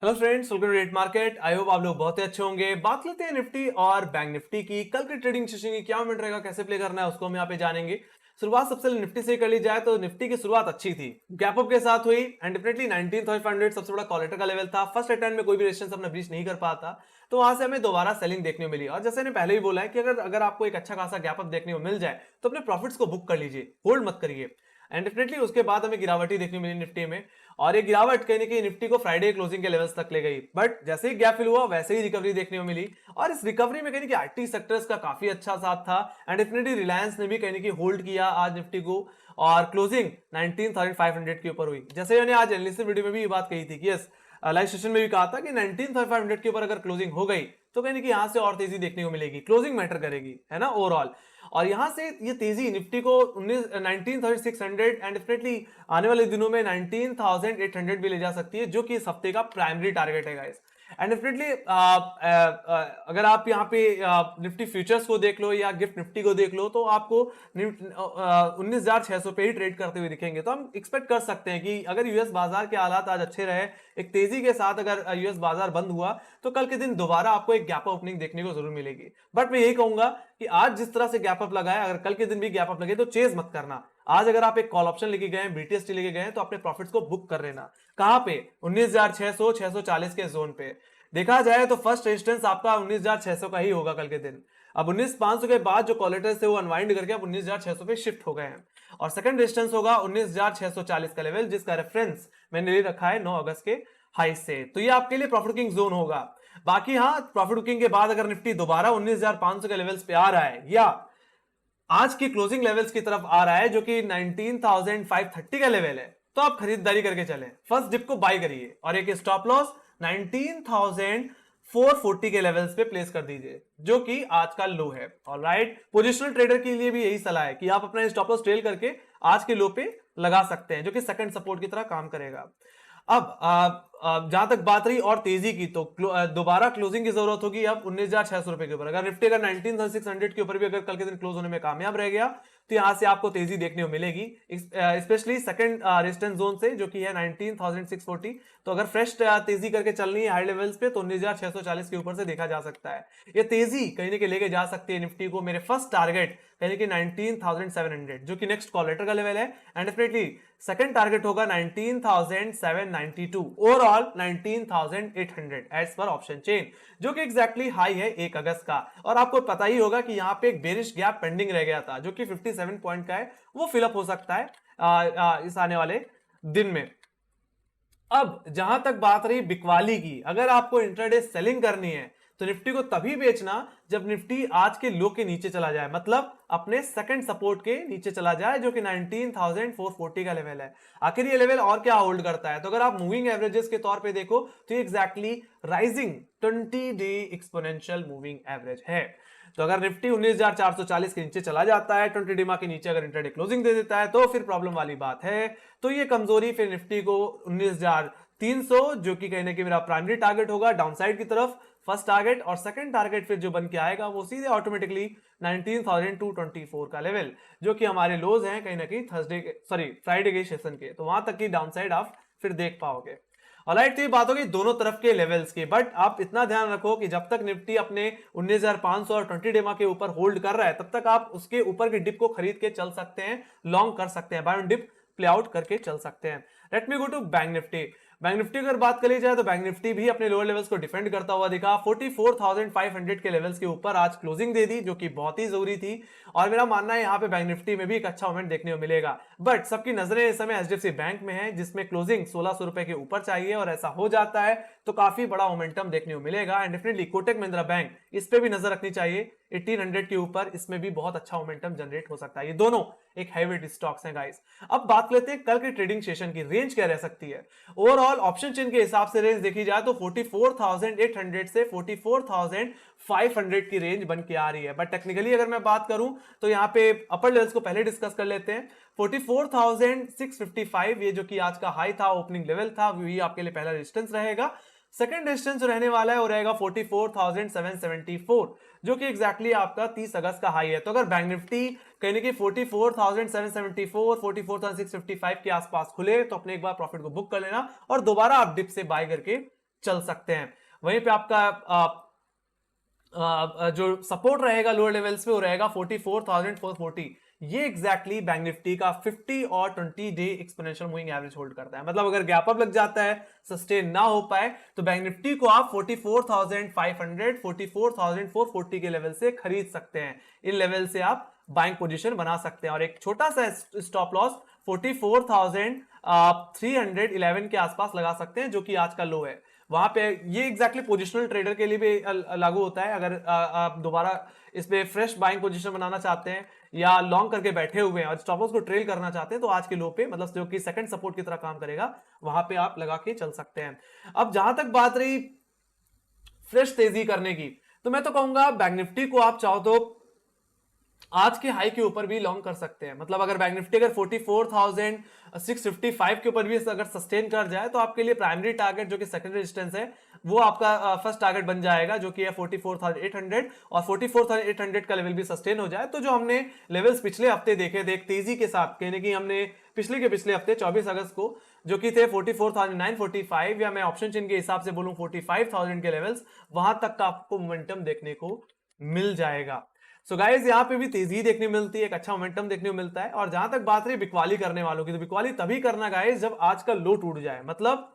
Hello friends, welcome to rate market. I hope आप लोग बहुत ही अच्छे होंगे। बात लेते हैं निफ्टी और बैंक निफ्टी की। कल के ट्रेडिंग सेशन की क्या मूवमेंट रहेगा, कैसे प्ले करना है उसको हम यहाँ पे जानेंगे। शुरुआत सबसे पहले निफ्टी से कर ली जाए तो निफ्टी की शुरुआत अच्छी थी, गैप अप के साथ हुई एंड डेफिनेटली 19,500 सबसे बड़ा कॉलेटर का लेवल था। फर्स्ट अटेम्प्ट में कोई भी रेजिस्टेंस अपना ब्रीच नहीं कर पाता, तो वहां से हमें दोबारा सेलिंग देखने को मिली। और जैसे ने पहले ही बोला है कि अगर अगर आपको एक अच्छा खासा गैप अप देखने को मिल जाए तो अपने प्रॉफिट्स को बुक कर लीजिए, होल्ड मत करिए। एंड डेफिनेटली उसके बाद हमें गिरावट ही देखने मिली निफ्टी में। और ये गिरावट कहीं ना कहीं निफ्टी को फ्राइडे क्लोजिंग के लेवल्स तक ले गई, बट जैसे ही गैप फिल हुआ वैसे ही रिकवरी देखने को मिली। और इस रिकवरी में कहीं ना कहीं आईटी सेक्टर्स का काफी अच्छा साथ था एंड डेफिनेटली रिलायंस ने भी कहीं ना कहीं होल्ड किया आज निफ्टी को। और क्लोजिंग 19,500 के ऊपर हुई। जैसे मैंने आज एनालिसिस वीडियो में भी ये बात कही थी कि यस, लाइव सेशन में भी कहा था कि 19,500 के ऊपर अगर क्लोजिंग हो गई तो कहीं ना कहीं यहां से और तेजी देखने को मिलेगी, क्लोजिंग मैटर करेगी, है ना, ओवरऑल। और यहां से ये तेजी निफ्टी को 19,600 एंड डेफिनेटली आने वाले दिनों में 19,800 भी ले जा सकती है, जो कि इस हफ्ते का प्राइमरी टारगेट है गाइस। एंड डेफिनेटली अगर आप यहाँ पे निफ्टी फ्यूचर्स को देख लो या गिफ्ट निफ्टी को देख लो तो आपको 19,600 पे ही ट्रेड करते हुए दिखेंगे। तो हम एक्सपेक्ट कर सकते हैं कि अगर यूएस बाजार के हालात आज अच्छे रहे, एक तेजी के साथ अगर यूएस बाजार बंद हुआ तो कल के दिन दोबारा आपको एक गैप ओपनिंग देखने को जरूर मिलेगी। बट मैं यही कहूंगा कि आज जिस तरह से गैप अप लगा है, अगर कल के दिन भी गैप अप लगे तो चेज मत करना। आज अगर आप एक कॉल ऑप्शन लेके गए, बीटीएसटी लेके गए तो अपने प्रॉफिट्स को बुक कर लेना। कहां पे? 19,600 640 के जोन पे। देखा जाए तो फर्स्ट रेजिस्टेंस आपका 19,600 का ही होगा कल के दिन। अब 19,500 के बाद जो कॉलेटर्स थे वो अनवाइंड करके अब 19,600 पे शिफ्ट हो गए हैं। और सेकंड रेजिस्टेंस होगा 19,640 का लेवल, जिसका रेफरेंस मैंने ले रखा है 9 अगस्त के हाई से। तो ये आपके लिए प्रॉफिट बुकिंग जोन होगा। बाकी हाँ, प्रॉफिट बुकिंग के बाद अगर निफ्टी दोबारा 19,500 के लेवल्स पे आ रहा है या आज की क्लोजिंग लेवल्स की तरफ आ रहा है जो कि 19,530 का लेवल है, तो आप खरीदारी करके चलें, फर्स्ट डिप को बाय करिए और एक स्टॉप लॉस 19,440 के लेवल्स पे प्लेस कर दीजिए, जो कि आज का लो है। ऑलराइट, पोजिशनल ट्रेडर के लिए भी यही सलाह है कि आप अपना स्टॉप लॉस ट्रेल करके आज के लो पे लगा सकते हैं, जो कि सेकंड सपोर्ट की तरह काम करेगा। अब जहां तक बात रही और तेजी की, तो दोबारा क्लोजिंग की जरूरत होगी अब 19,600 रुपए के ऊपर। अगर निफ्टी अगर 19,600 के ऊपर भी अगर कल के दिन क्लोज होने में कामयाब रह गया तो यहां से आपको तेजी देखने को मिलेगी, स्पेशली सेकंड रेजिस्टेंस जोन से, जो कि है 19,640। तो अगर फ्रेश तेजी करके चलनी है हाई लेवल्स पे तो 19,640 के ऊपर से देखा जा सकता है। ये तेजी कहीं ना कहीं लेके जा सकती है निफ्टी को मेरे फर्स्ट टारगेट कहीं कि 19,700, जो कि नेक्स्ट कॉल लेटर का लेवल है। एंड डेफिनेटली सेकंड टारगेट होगा 19,792, ओवरऑल 19,800 एज पर ऑप्शन चेन, जो कि एग्जैक्टली हाई है 1 अगस्त का। और आपको पता ही होगा कि यहां पे एक बेरिश गैप पेंडिंग रह गया था जो कि 57 पॉइंट का है, वो फिलअप हो सकता है इस आने वाले दिन में। अब जहां तक बात रही बिकवाली की, अगर आपको इंट्राडे सेलिंग करनी है तो निफ्टी को तभी बेचना जब निफ्टी आज के लो के नीचे चला जाए, मतलब अपने सेकंड सपोर्ट के नीचे चला जाए, जो कि 19,440 का लेवल है। आखिर ये लेवल और क्या होल्ड करता है? तो अगर आप मूविंग एवरेजेस के तौर पे देखो तो ये exactly rising 20 day exponential moving average है। तो अगर निफ्टी 19,440 के नीचे चला जाता है, 20 डिमा के नीचे अगर इंट्राडे क्लोजिंग दे देता है, तो फिर प्रॉब्लम वाली बात है। तो ये कमजोरी फिर निफ्टी को 19,300, जो कि कहने की मेरा प्राइमरी टारगेट होगा डाउनसाइड की तरफ, फर्स्ट टारगेट, और सेकंड टारगेट फिर जो बन के आएगा वो सीधे ऑटोमेटिकली 19,224 का लेवल, जो कि हमारे लोज हैं कहीं ना कहीं थर्सडे के, सॉरी फ्राइडे के सेशन के। तो वहां तक की डाउनसाइड आप फिर देख पाओगे। ऑलराइट, तो ये बात होगी दोनों तरफ के लेवल्स की। बट आप इतना ध्यान रखो कि जब तक निफ्टी अपने 19,500 और 20 डेमा के ऊपर होल्ड कर रहा है, तब तक आप उसके ऊपर की डिप को खरीद के चल सकते हैं, लॉन्ग कर सकते हैं, buy on dip play out करके चल सकते हैं। Let me go to bank nifty. Bank nifty अगर बात करी जाए तो बैंक निफ्टी भी अपने लोअर लेवल्स को डिफेंड करता हुआ दिखा। 44,500 के लेवल्स के ऊपर आज क्लोजिंग दे दी, जो कि बहुत ही जरूरी थी। और मेरा मानना है यहाँ पे बैंक निफ्टी में भी एक अच्छा मोमेंट देखने को मिलेगा। बट सबकी नजरें इस समय एचडीएफसी बैंक में है, जिसमें क्लोजिंग 1,600 रुपए के ऊपर चाहिए, और ऐसा हो जाता है तो काफी बड़ा मोमेंटम देखने को मिलेगा। And definitely Kotak Mahindra bank, इस पे भी नजर रखनी चाहिए 1,800 के ऊपर, इसमें भी बहुत अच्छा मोमेंटम जनरेट हो सकता है। ये दोनों एक हैवी स्टॉक्स हैं गाइस। अब बात लेते हैं कल के ट्रेडिंग सेशन की, रेंज क्या रह सकती है। ओवरऑल ऑप्शन चेन के हिसाब से रेंज देखी जाए तो 44,800 से 44,500 की रेंज बन के आ रही है। बट टेक्निकली अगर मैं बात करूं तो यहां पे अपर लेवल्स को पहले डिस्कस कर लेते हैं। 44,655, ये जो कि आज का हाई था, ओपनिंग लेवल था, वही आपके लिए पहला रेजिस्टेंस रहेगा। सेकंड रेजिस्टेंस रहने वाला है वो रहेगा 44,774, जो कि एग्जैक्टली आपका 30 अगस्त का हाई है। तो अगर बैंक निफ्टी कहने की 44,774 44,655 के आसपास खुले तो अपने एक बार प्रॉफिट को बुक कर लेना और दोबारा आप डिप से बाय करके चल सकते हैं। वहीं पे आपका जो सपोर्ट रहेगा लोअर लेवल्स पे वो रहेगा 44,440। ये एग्जैक्टली बैंक निफ्टी का 50 और 20 day exponential moving average hold करता है। मतलब अगर गैप अप लग जाता है, सस्टेन ना हो पाए, तो बैंक निफ्टी को आप 44,500 44,440 के लेवल से खरीद सकते हैं। इन लेवल से आप बाइंग पोजीशन बना सकते हैं और एक छोटा सा स्टॉप लॉस 44,311 के आसपास लगा सकते हैं, जो कि आज का लो है। वहां पे ये एग्जैक्टली पोजिशनल ट्रेडर के लिए भी लागू होता है। अगर आप दोबारा इस पे फ्रेश बाइंग पोजीशन बनाना चाहते हैं या लॉन्ग करके बैठे हुए हैं और स्टॉप लॉस को ट्रेल करना चाहते हैं, तो आज के लो पे, मतलब जो कि सेकंड सपोर्ट की तरह काम करेगा, वहां पे आप लगा के चल सकते हैं। अब जहां तक बात रही फ्रेश तेजी करने की, तो मैं तो कहूंगा बैंक निफ्टी को आप चाहो तो आज के हाई के ऊपर भी लॉन्ग कर सकते हैं। मतलब अगर बैंक निफ्टी अगर 44,655 के ऊपर भी अगर सस्टेन कर जाए, तो आपके लिए प्राइमरी टारगेट जो कि सेकंडरी रेजिस्टेंस है, वो आपका फर्स्ट टारगेट बन जाएगा, जो कि है 44,800। और 44,800 का लेवल भी सस्टेन हो जाए, तो जो हमने लेवल्स पिछले हफ्ते देखे थे तेजी के साथ, कहने की हमने पिछले हफ्ते 24 अगस्त को जो कि थे 44,945, या मैं ऑप्शन चेन के हिसाब से बोलूं 45,000 के लेवल्स, वहां तक का आपको मोमेंटम देखने को मिल जाएगा। सो गाइस यहाँ पे भी तेजी देखने मिलती है, एक अच्छा मोमेंटम देखने को मिलता है। और जहां तक बात रही बिकवाली करने वालों की, तो बिकवाली तभी करना गाइस जब आज का लो टूट जाए, मतलब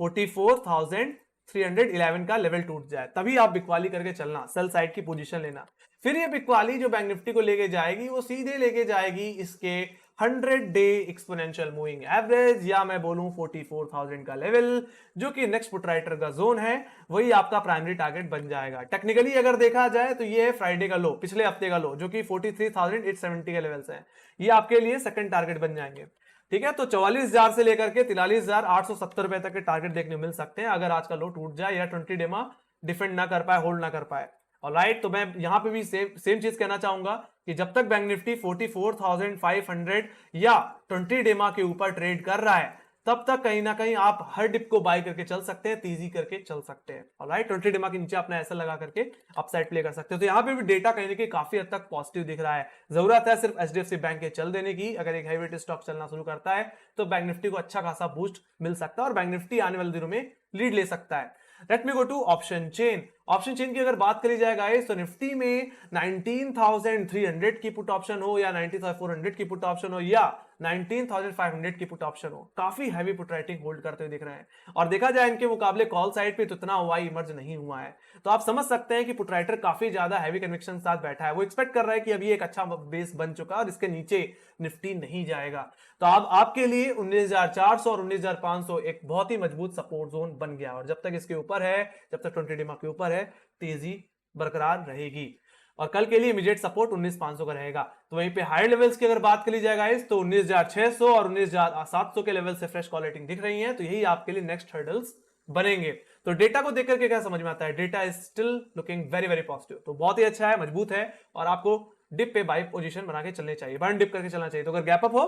44,311 का लेवल टूट जाए, तभी आप बिकवाली करके चलना, सेल साइड की पोजीशन लेना। फिर ये बिकवाली जो बैंक निफ्टी को लेके जाएगी, वो सीधे लेके जाएगी इसके 100 डे एक्सपोनेंशियल मूविंग एवरेज, या मैं बोलूं 44,000 का लेवल, जो कि नेक्स्ट पुटराइटर का जोन है, वही आपका प्राइमरी टारगेट बन जाएगा। टेक्निकली अगर देखा जाए तो ये है फ्राइडे का लो, पिछले हफ्ते का लो, जो कि 43,870 के लेवल से है। ये आपके लिए सेकंड टारगेट बन जाएंगे। ठीक है, तो 44,000 से लेकर के 43,870 रुपए तक के टारगेट देखने को मिल सकते हैं, अगर आज का लो टूट जाए या 20 डे में डिफेंड ना कर पाए, होल्ड ना कर पाए। ऑलराइट, तो मैं यहां पे भी सेम चीज कहना चाहूंगा कि जब तक बैंक निफ्टी 44,500 या 20 डेमा के ऊपर ट्रेड कर रहा है, तब तक कहीं ना कहीं आप हर डिप को बाय करके चल सकते हैं, तेजी करके चल सकते हैं। ऑलराइट, 20 डेमा के नीचे अपना ऐसा लगा करके अपसाइड प्ले कर सकते हो। तो यहाँ पे भी डेटा कहीं ना कहीं काफी हद तक पॉजिटिव दिख रहा है। जरूरत है सिर्फ एचडीएफसी बैंक के चल देने की। अगर एक हाई स्टॉक चलना शुरू करता है, तो बैंक निफ्टी को अच्छा खासा बूस्ट मिल सकता है और बैंक निफ्टी आने वाले दिनों में लीड ले सकता है। Let me go to option chain. Option chain की अगर बात करी जाए गाइस, तो निफ्टी में 19,300 की पुट ऑप्शन हो, या 90,400 की पुट ऑप्शन हो, या 19,500 की पुट ऑप्शन हो, काफी हैवी पुट राइटिंग होल्ड करते हुए दिख रहे हैं। और देखा जाए इनके मुकाबले कॉल साइड पे तो इतना हुआ इमर्ज नहीं हुआ है। तो आप समझ सकते हैं कि पुट राइटर काफी ज्यादा हैवी कन्विक्शन साथ बैठा है। वो एक्सपेक्ट कर रहा है कि अभी एक अच्छा बेस बन चुका है और इसके नीचे निफ्टी नहीं जाएगा। तो अब आपके लिए 19,400 और 19,500 एक बहुत ही मजबूत सपोर्ट जोन बन गया, और जब तक इसके ऊपर है, जब तक 20 डेमा के ऊपर है, तेजी बरकरार रहेगी। और कल के लिए इमीडिएट सपोर्ट 19,500 का रहेगा। तो वहीं पे हायर लेवल्स की अगर बात कर ली जाए गाइस, तो 19,600 और 19,700 के लेवल से फ्रेश कॉल रेटिंग दिख रही है। तो यही आपके लिए नेक्स्ट हर्डल्स बनेंगे। तो डेटा को देख करके क्या समझ में आता है, data is still looking very very positive. तो बहुत ही अच्छा है, मजबूत है, और आपको डिप पे बाई पोजीशन बना के चलने चाहिए, बर्न डिप करके चलना चाहिए। तो अगर गैप अप हो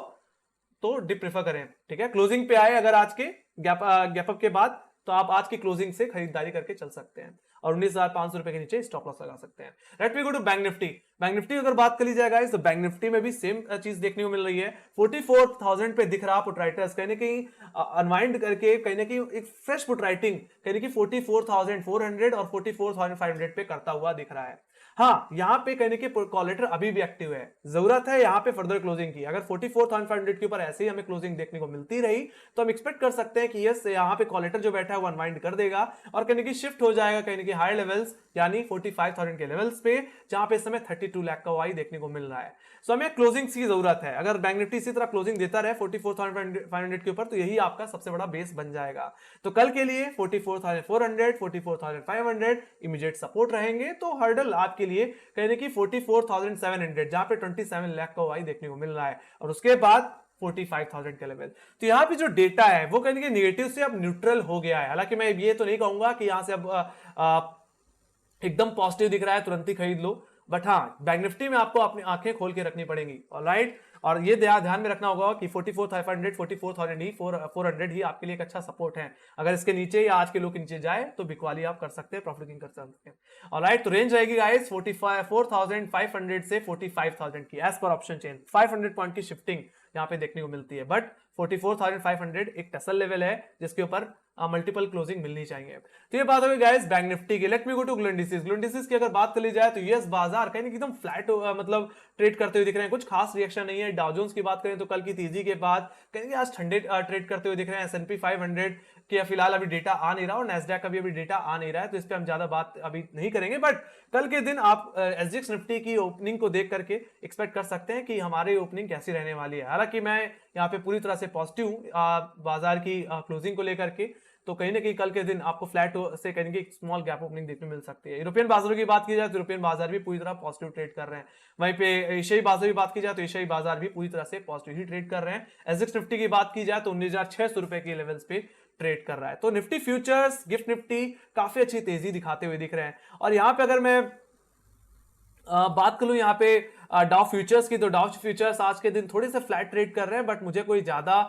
तो डिप प्रेफर करें। ठीक है, क्लोजिंग पे आए अगर आज के गैप अप के बाद, तो आप आज की क्लोजिंग से खरीदारी करके चल सकते हैं और 19,500 रुपए के नीचे स्टॉप लॉस लगा सकते हैं। Let me go to bank nifty. Bank nifty अगर बात कर ली जाए गाइस, तो बैंक निफ्टी में भी सेम चीज देखने को मिल रही है। 44,000 पे दिख रहा पुट राइटर्स कहीं ना कहीं अनवाइंड करके, कहीं ना कहीं एक फ्रेश पुट राइटिंग कहीं ना कहीं 44,400 और 44,500 पे करता हुआ दिख रहा है। हाँ, यहाँ पे कहने की कॉलेटर अभी भी एक्टिव है, जरूरत है यहाँ पे फर्दर क्लोजिंग की। अगर 44,500 के ऊपर ऐसे ही हमें क्लोजिंग देखने को मिलती रही, तो हम एक्सपेक्ट कर सकते हैं कि यस, यहाँ पे कॉलेटर जो बैठा है वो अनवाइंड कर देगा और कहने की शिफ्ट हो जाएगा कहने की हायर लेवल्स, यानी 45,000 के लेवल्स पे, जहां पे इस समय 32 लाख का वाई देखने को मिल रहा है। सो हमें क्लोजिंग की जरूरत है। अगर बैंक निफ्टी इसी तरह क्लोजिंग देता रहे 44,500 के ऊपर, तो यही आपका सबसे बड़ा बेस बन जाएगा। तो कल के लिए 44,400, 44,500 इमीडिएट सपोर्ट रहेंगे। तो हर्डल आपके लिए कहने की 44,700, जहां पे 27 लाख का वाई देखने को मिल रहा है, और उसके बाद 45,000 का लेवल। तो यहाँ पे जो डेटा है वो कहने के निगेटिव से अब न्यूट्रल हो गया है। हालांकि मैं ये तो नहीं कहूंगा कि यहां से अब एकदम पॉजिटिव दिख रहा है तुरंत ही खरीद लो, बट हाँ, बैंक निफ्टी में आपको अपनी आंखें खोल के रखनी पड़ेंगी। ऑलराइट, और ये ध्यान में रखना होगा कि 44,500, 44,400 ही आपके लिए एक अच्छा सपोर्ट है। अगर इसके नीचे या आज के लो के नीचे जाए, तो बिकवाली आप कर सकते हैं, प्रॉफिट बुकिंग कर सकते हैं। ऑलराइट, तो रेंज रहेगी गाइस 44,500 से 45,000 की, एज पर ऑप्शन चेन 500 पॉइंट की शिफ्टिंग यहाँ पे देखने को मिलती है। बट 44,500 एक टेसल लेवल है, जिसके ऊपर मल्टीपल क्लोजिंग मिलनी चाहिए। तो ये बात हो गई गाइस बैंक निफ्टी की। Let me go to global indices. Global indices की अगर बात कर ली जाए तो यूएस बाजार कहीं एकदम फ्लैट मतलब ट्रेड करते हुए दिख रहे हैं, कुछ खास रिएक्शन नहीं है। डाउ जोन्स की बात करें तो कल की तेजी के बाद कहीं आज ठंडे ट्रेड करते हुए दिख रहे हैं। S&P 500 कि फिलहाल अभी डेटा आ नहीं रहा और नैस्डैक का भी अभी डेटा आ नहीं रहा है, तो इस पे हम ज्यादा बात अभी नहीं करेंगे। बट कल के दिन आप SGX निफ्टी की ओपनिंग को देख करके एक्सपेक्ट कर सकते हैं कि हमारी ओपनिंग कैसी रहने वाली है। हालांकि मैं यहाँ पे पूरी तरह से पॉजिटिव हूँ बाजार की क्लोजिंग को लेकर के, तो कहीं ना कहीं कल के दिन आपको फ्लैट से कहीं एक स्मॉल गैप ओपनिंग देखने मिल सकती है। यूरोपियन बाजारों की बात की जाए तो यूरोपियन बाजार भी पूरी तरह पॉजिटिव ट्रेड कर रहे हैं। वहीं पे एशियाई बाजार की बात की जाए तो एशियाई बाजार भी पूरी तरह से पॉजिटिव ही ट्रेड कर रहे हैं। एसजेक्स निफ्टी की बात की जाए तो 19,600 रुपए के लेवल्स पे ट्रेड कर रहा है। तो निफ्टी फ्यूचर्स, गिफ्ट निफ्टी काफी अच्छी तेजी दिखाते हुए दिख रहे हैं। और यहाँ पे अगर मैं बात करूं यहाँ पे डाउ फ्यूचर्स की, तो डाउ फ्यूचर्स आज के दिन थोड़े से फ्लैट ट्रेड कर रहे हैं, बट मुझे कोई ज्यादा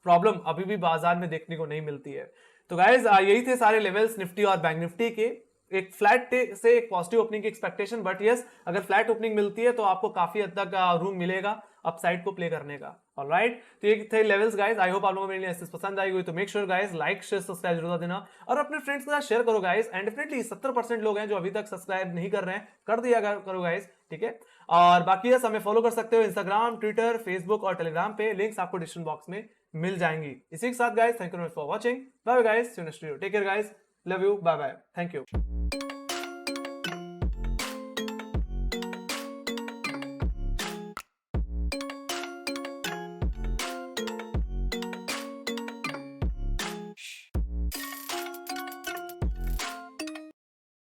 प्रॉब्लम अभी भी बाजार में देखने को नहीं मिलती है। तो गाइज यही थे सारे लेवल्स निफ्टी और बैंक निफ्टी के। एक फ्लैट से एक पॉजिटिव ओपनिंग की एक्सपेक्टेशन, बट यस अगर फ्लैट ओपनिंग मिलती है तो आपको काफी हद तक रूम मिलेगा अपसाइड को प्ले करने का। ऑलराइट, तो ये थे लेवल्स गाइस। आई होप आप लोगों को मेरी एनालिसिस पसंद आई हुई, तो make sure guys like share subscribe जरूर देना और अपने फ्रेंड्स के साथ शेयर करो गाइस। एंड डेफिनेटली 70% लोग हैं जो अभी तक सब्सक्राइब नहीं कर रहे हैं, कर दिया करो गाइस, ठीक है। और बाकी यस हमें फॉलो कर सकते हो इंस्टाग्राम, ट्विटर, फेसबुक और टेलीग्राम पे, लिंक्स आपको डिस्क्रिप्शन बॉक्स में मिल जाएंगी। इसी के साथ guys thank you for watching, bye bye guys, take care guys, love you, bye bye, thank you.